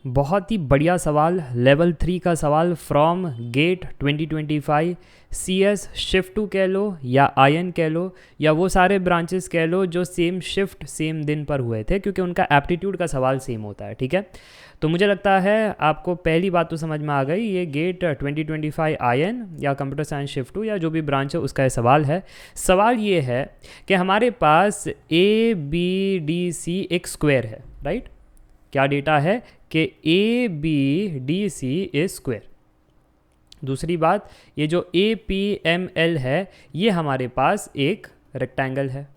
बहुत ही बढ़िया सवाल, लेवल 3 का सवाल फ्रॉम गेट 2025। CS शिफ्ट 2 कह लो या आयन कह लो या वो सारे ब्रांचेस कह लो जो सेम शिफ्ट सेम दिन पर हुए थे, क्योंकि उनका एप्टीट्यूड का सवाल सेम होता है। ठीक है, तो मुझे लगता है आपको पहली बात तो समझ में आ गई, ये गेट 2025 आयन या कंप्यूटर साइंस शिफ्ट 2 या जो भी ब्रांच है उसका ये सवाल है। सवाल ये है कि हमारे पास ABDC एक स्क्वायर है, राइट। क्या डेटा है कि ABDC इज स्क्वायर। दूसरी बात, ये जो APML है ये हमारे पास एक रेक्टेंगल है।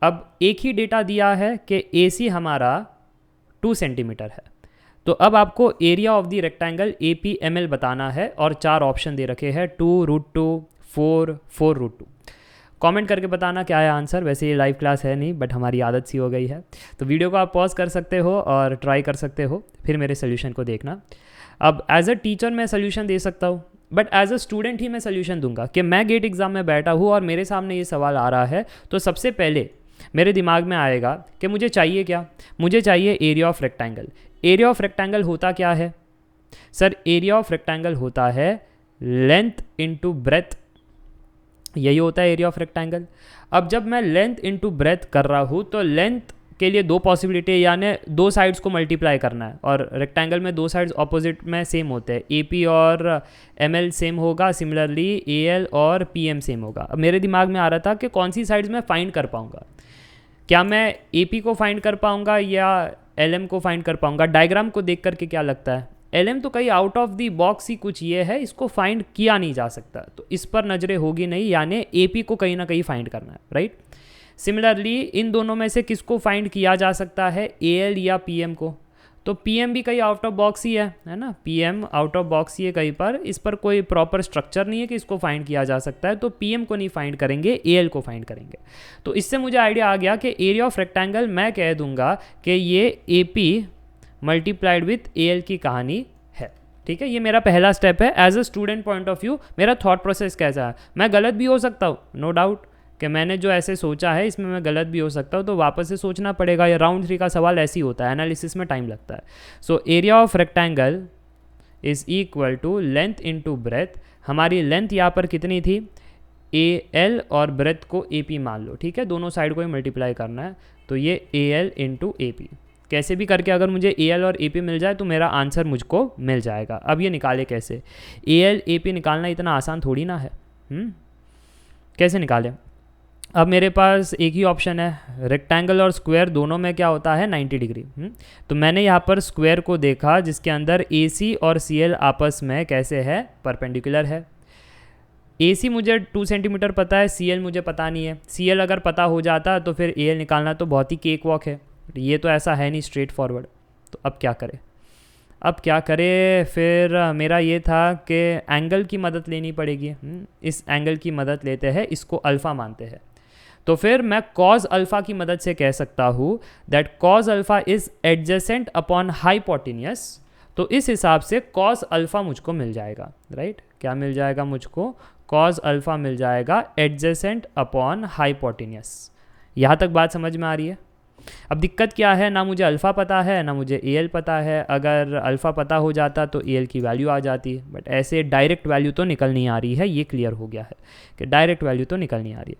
अब एक ही डेटा दिया है कि AC हमारा 2 सेंटीमीटर है, तो अब आपको area of the rectangle APML बताना है और 4 ऑप्शन दे रखे हैं, 2√2, 4, 4√2। कमेंट करके बताना क्या है आंसर। वैसे ये लाइव क्लास है नहीं, बट हमारी आदत सी हो गई है, तो वीडियो को आप पॉज कर सकते हो और ट्राई कर सकते हो, फिर मेरे सोल्यूशन को देखना। अब एज अ टीचर मैं सोल्यूशन दे सकता हूँ, बट एज अ स्टूडेंट ही मैं सोल्यूशन दूंगा कि मैं गेट एग्जाम में बैठा हूँ और मेरे सामने ये सवाल आ रहा है, तो सबसे पहले मेरे दिमाग में आएगा कि मुझे चाहिए क्या। मुझे चाहिए area of rectangle. Area of rectangle होता क्या है सर? एरिया ऑफ रेक्टेंगल होता है लेंथ इंटू ब्रेथ, यही होता है एरिया ऑफ रेक्टेंगल। अब जब मैं लेंथ इंटू ब्रेथ कर रहा हूँ तो लेंथ के लिए 2 पॉसिबिलिटी, यानी 2 साइड्स को मल्टीप्लाई करना है, और रेक्टेंगल में 2 साइड्स ऑपोजिट में सेम होते हैं। AP और ML सेम होगा, सिमिलरली AL और PM सेम होगा। अब मेरे दिमाग में आ रहा था कि कौन सी साइड्स मैं फाइंड कर पाऊँगा। क्या मैं AP को फाइंड कर पाऊँगा या LM को फाइंड कर पाऊँगा? डायग्राम को देख करके क्या लगता है? LM तो कहीं आउट ऑफ दी बॉक्स ही कुछ ये है, इसको फाइंड किया नहीं जा सकता, तो इस पर नजरें होगी नहीं, यानी AP को कहीं ना कहीं फाइंड करना है, राइट। सिमिलरली इन दोनों में से किसको फाइंड किया जा सकता है? AL या PM को? तो PM भी कहीं आउट ऑफ बॉक्स ही है ना। PM आउट ऑफ बॉक्स ही है कहीं पर, इस पर कोई प्रॉपर स्ट्रक्चर नहीं है कि इसको फाइंड किया जा सकता है, तो PM को नहीं फाइंड करेंगे, AL को फाइंड करेंगे। तो इससे मुझे आइडिया आ गया कि एरिया ऑफ रेक्टेंगल मैं कह दूंगा कि ये AP मल्टीप्लाइड विथ AL की कहानी है। ठीक है, ये मेरा पहला स्टेप है। As a student point of view मेरा थॉट प्रोसेस कैसा है? मैं गलत भी हो सकता हूँ, नो डाउट कि मैंने जो ऐसे सोचा है इसमें मैं गलत भी हो सकता हूँ, तो वापस से सोचना पड़ेगा। या राउंड 3 का सवाल ऐसे ही होता है, एनालिसिस में टाइम लगता है। So area of rectangle is equal to length into breadth. हमारी लेंथ यहाँ पर कितनी थी? AL और ब्रेथ को AP मान लो, ठीक है, दोनों साइड को ही मल्टीप्लाई करना है, तो ये AL इंटू AP। कैसे भी करके अगर मुझे AL और AP मिल जाए तो मेरा आंसर मुझको मिल जाएगा। अब ये निकाले कैसे? AL AP निकालना इतना आसान थोड़ी ना है। कैसे निकालें? अब मेरे पास एक ही ऑप्शन है, रेक्टेंगल और स्क्वायर दोनों में क्या होता है? 90 डिग्री। तो मैंने यहाँ पर स्क्वायर को देखा जिसके अंदर AC और CL आपस में कैसे है? परपेंडिकुलर है। AC मुझे 2 सेंटीमीटर पता है, CL मुझे पता नहीं है। CL अगर पता हो जाता तो फिर AL निकालना तो बहुत ही केक वॉक है, ये तो ऐसा है नहीं स्ट्रेट फॉरवर्ड। तो अब क्या करें? फिर मेरा ये था कि एंगल की मदद लेनी पड़ेगी। इस एंगल की मदद लेते हैं, इसको अल्फ़ा मानते हैं, तो फिर मैं कॉज अल्फ़ा की मदद से कह सकता हूँ that cos alpha is adjacent upon hypotenuse. तो इस हिसाब से कॉज अल्फ़ा मुझको मिल जाएगा, राइट। क्या मिल जाएगा मुझको? कॉज अल्फ़ा मिल जाएगा एडजेसेंट अपॉन हाइपोटेन्यूस। यहाँ तक बात समझ में आ रही है? अब दिक्कत क्या है, ना मुझे अल्फ़ा पता है ना मुझे AL पता है। अगर अल्फ़ा पता हो जाता तो AL की वैल्यू आ जाती, बट ऐसे डायरेक्ट वैल्यू तो निकल नहीं आ रही है। ये क्लियर हो गया है कि डायरेक्ट वैल्यू तो निकल नहीं आ रही है।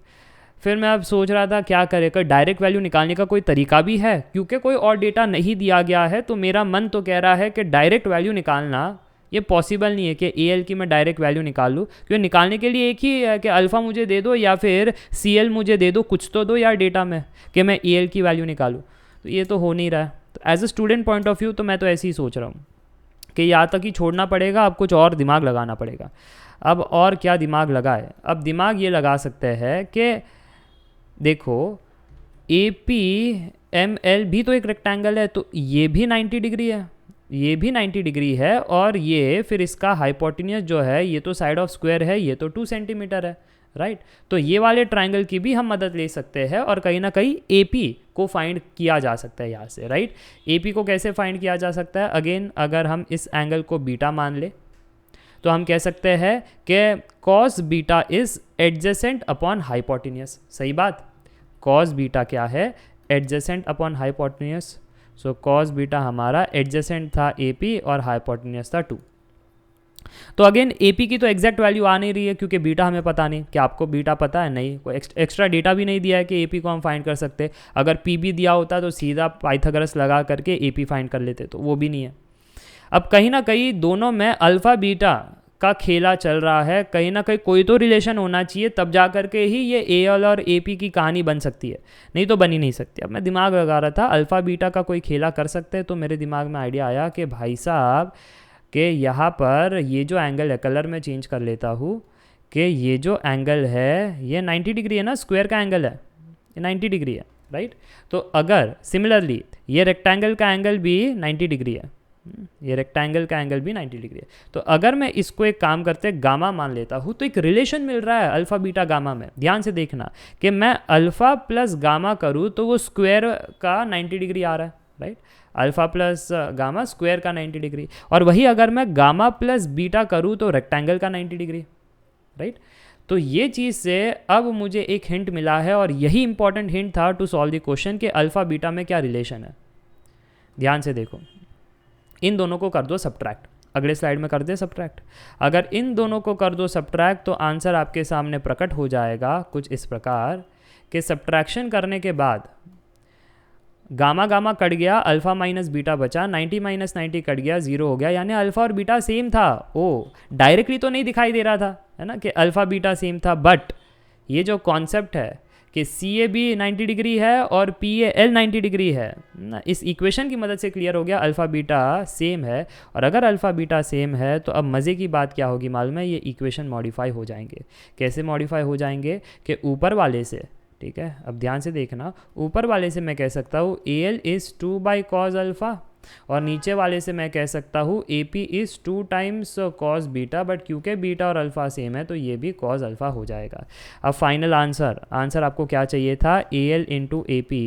फिर मैं अब सोच रहा था क्या करें, कर डायरेक्ट वैल्यू निकालने का कोई तरीका भी है, क्योंकि कोई और डेटा नहीं दिया गया है। तो मेरा मन तो कह रहा है कि डायरेक्ट वैल्यू निकालना ये पॉसिबल नहीं है कि AL की मैं डायरेक्ट वैल्यू निकाल लूँ, क्योंकि निकालने के लिए एक ही है कि अल्फ़ा मुझे दे दो या फिर CL मुझे दे दो, कुछ तो दो यार डेटा में कि मैं AL की वैल्यू निकालूँ। तो ये तो हो नहीं रहा है। तो as a student point of view तो मैं तो ऐसे ही सोच रहा हूँ कि यहाँ तक ही छोड़ना पड़ेगा, अब कुछ और दिमाग लगाना पड़ेगा। अब और क्या दिमाग लगाए? अब दिमाग ये लगा सकते हैं कि देखो APML भी तो एक रेक्टेंगल है, तो ये भी 90 डिग्री है, ये भी 90 डिग्री है, और ये फिर इसका हाइपोटेन्यूस जो है ये तो साइड ऑफ स्क्वायर है, ये तो 2 सेंटीमीटर है, राइट। तो ये वाले ट्राइंगल की भी हम मदद ले सकते हैं और कहीं ना कहीं AP को फाइंड किया जा सकता है यहाँ से, राइट। AP को कैसे फाइंड किया जा सकता है? अगेन अगर हम इस एंगल को बीटा मान ले तो हम कह सकते हैं कि cos beta is adjacent upon hypotenuse. सही बात, कॉस बीटा क्या है? Adjacent upon hypotenuse. So cos beta हमारा एडजेसेंट था AP और हाइपोटेन्यूस था 2। तो अगेन AP की तो एग्जैक्ट वैल्यू आ नहीं रही है क्योंकि बीटा हमें पता नहीं। क्या आपको बीटा पता है? नहीं, कोई एक्स्ट्रा डेटा भी नहीं दिया है कि AP को हम फाइंड कर सकते। अगर PB दिया होता तो सीधा पाइथागोरस लगा करके AP फाइंड कर लेते, तो वो भी नहीं है। अब कहीं ना कहीं दोनों में अल्फ़ा बीटा का खेला चल रहा है, कहीं ना कहीं कोई तो रिलेशन होना चाहिए, तब जा करके ही ये AL और AP की कहानी बन सकती है, नहीं तो बन ही नहीं सकती। अब मैं दिमाग लगा रहा था अल्फ़ा बीटा का कोई खेला कर सकते हैं, तो मेरे दिमाग में आइडिया आया कि भाई साहब कि यहाँ पर ये जो एंगल है, कलर में चेंज कर लेता हूँ, कि ये जो एंगल है ये 90 डिग्री है ना, स्क्वायर का एंगल है, ये 90 डिग्री है, राइट। तो अगर सिमिलरली ये रेक्टेंगल का एंगल भी 90 डिग्री है, ये रेक्टेंगल का एंगल भी 90 डिग्री है, तो अगर मैं इसको एक काम करते गामा मान लेता हूँ, तो एक रिलेशन मिल रहा है अल्फ़ा बीटा गामा में। ध्यान से देखना कि मैं अल्फ़ा प्लस गामा करूँ तो वो स्क्वायर का 90 डिग्री आ रहा है, right. Alpha plus gamma square का 90 डिग्री, और वही अगर मैं गामा प्लस बीटा करूँ तो रेक्टेंगल का 90 डिग्री, राइट। तो ये चीज़ से अब मुझे एक हिंट मिला है, और यही इंपॉर्टेंट हिंट था टू सॉल्व द क्वेश्चन कि अल्फ़ा बीटा में क्या रिलेशन है। ध्यान से देखो, इन दोनों को कर दो सब्ट्रैक्ट, अगले स्लाइड में कर दे सब्ट्रैक्ट। अगर इन दोनों को कर दो सब्ट्रैक्ट तो आंसर आपके सामने प्रकट हो जाएगा कुछ इस प्रकार कि सब्ट्रैक्शन करने के बाद गामा गामा कट गया, अल्फ़ा माइनस बीटा बचा, 90 माइनस 90 कट गया, 0 हो गया, यानी अल्फ़ा और बीटा सेम था। ओ डायरेक्टली तो नहीं दिखाई दे रहा था, है ना, कि अल्फ़ा बीटा सेम था, बट ये जो कॉन्सेप्ट है कि CAB 90 डिग्री है और PAL 90 डिग्री है ना, इस इक्वेशन की मदद से क्लियर हो गया अल्फ़ा बीटा सेम है। और अगर अल्फ़ा बीटा सेम है तो अब मज़े की बात क्या होगी मालूम है, ये इक्वेशन मॉडिफाई हो जाएंगे। कैसे मॉडिफाई हो जाएंगे कि ऊपर वाले से, ठीक है, अब ध्यान से देखना, ऊपर वाले से मैं कह सकता हूँ AL is 2 by cos alpha, और नीचे वाले से मैं कह सकता हूँ AP is 2 times cos beta, but क्योंकि बीटा और अल्फ़ा सेम है तो ये भी कॉस अल्फ़ा हो जाएगा। अब फाइनल आंसर आपको क्या चाहिए था, AL इंटू AP।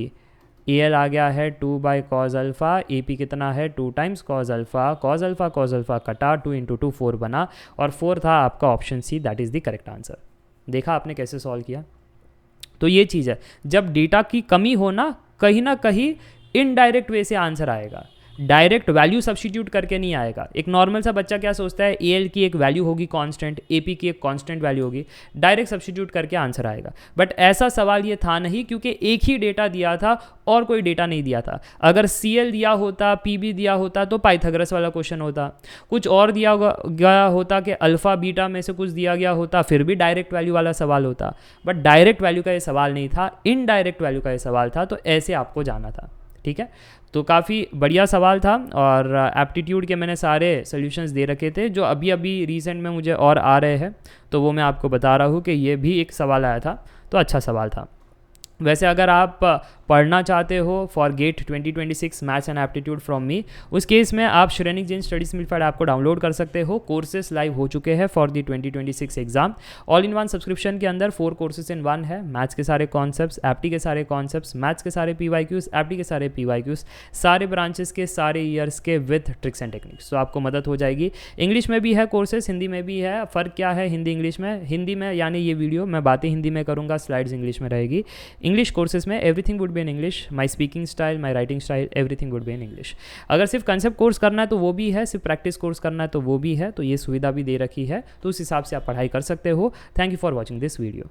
AL आ गया है 2 बाई कॉज अल्फ़ा, AP कितना है 2 टाइम्स कॉज अल्फ़ा कटा, 2 इंटू 2 4 बना, और 4 था आपका option C, that is the correct answer. देखा आपने कैसे सॉल्व किया। तो ये चीज़ है, जब डेटा की कमी हो ना कहीं इनडायरेक्ट वे से आंसर आएगा, डायरेक्ट वैल्यू सब्स्टिट्यूट करके नहीं आएगा। एक नॉर्मल सा बच्चा क्या सोचता है, AL की एक वैल्यू होगी कांस्टेंट, AP की एक कांस्टेंट वैल्यू होगी, डायरेक्ट सब्स्टिट्यूट करके आंसर आएगा। बट ऐसा सवाल ये था नहीं, क्योंकि एक ही डेटा दिया था और कोई डेटा नहीं दिया था। अगर CL दिया होता, PB दिया होता तो पाइथागोरस वाला क्वेश्चन होता, कुछ और दिया गया होता कि अल्फ़ा बीटा में से कुछ दिया गया होता, फिर भी डायरेक्ट वैल्यू वाला सवाल होता। बट डायरेक्ट वैल्यू का ये सवाल नहीं था, इनडायरेक्ट वैल्यू का ये सवाल था, तो ऐसे आपको जाना था, ठीक है। तो काफ़ी बढ़िया सवाल था, और एप्टीट्यूड के मैंने सारे सॉल्यूशंस दे रखे थे, जो अभी अभी रिसेंट में मुझे और आ रहे हैं, तो वो मैं आपको बता रहा हूँ कि ये भी एक सवाल आया था, तो अच्छा सवाल था। वैसे अगर आप पढ़ना चाहते हो for GATE 2026 maths and aptitude from me, उस केस में आप Shrenik Jain study simplified app को डाउनलोड कर सकते हो। कोर्सेज लाइव हो चुके हैं for the 2026 exam. All in one subscription के अंदर 4 कोर्सेज इन 1 है। मैथ्स के सारे कॉन्सेप्ट्स, एप्टी के सारे कॉन्सेप्ट्स, मैथ्स के सारे PYQs, एप्टी के सारे PYQs, सारे ब्रांचेस के सारे ईयर्स के विथ ट्रिक्स एंड टेक्निक्स। तो आपको मदद हो जाएगी। इंग्लिश में भी है कोर्सेज, हिंदी में भी है। फ़र्क क्या है हिंदी इंग्लिश में? हिंदी में यानी ये वीडियो मैं बातें हिंदी में करूँगा, स्लाइड्स इंग्लिश में रहेगी। इंग्लिश कोर्सेज में everything would be in English, my speaking style, my writing style, everything would be in English. अगर सिर्फ कंसेप्ट कोर्स करना है तो वो भी है, सिर्फ प्रैक्टिस कोर्स करना है तो वो भी है, तो ये सुविधा भी दे रखी है, तो उस हिसाब से आप पढ़ाई कर सकते हो। Thank you for watching this video.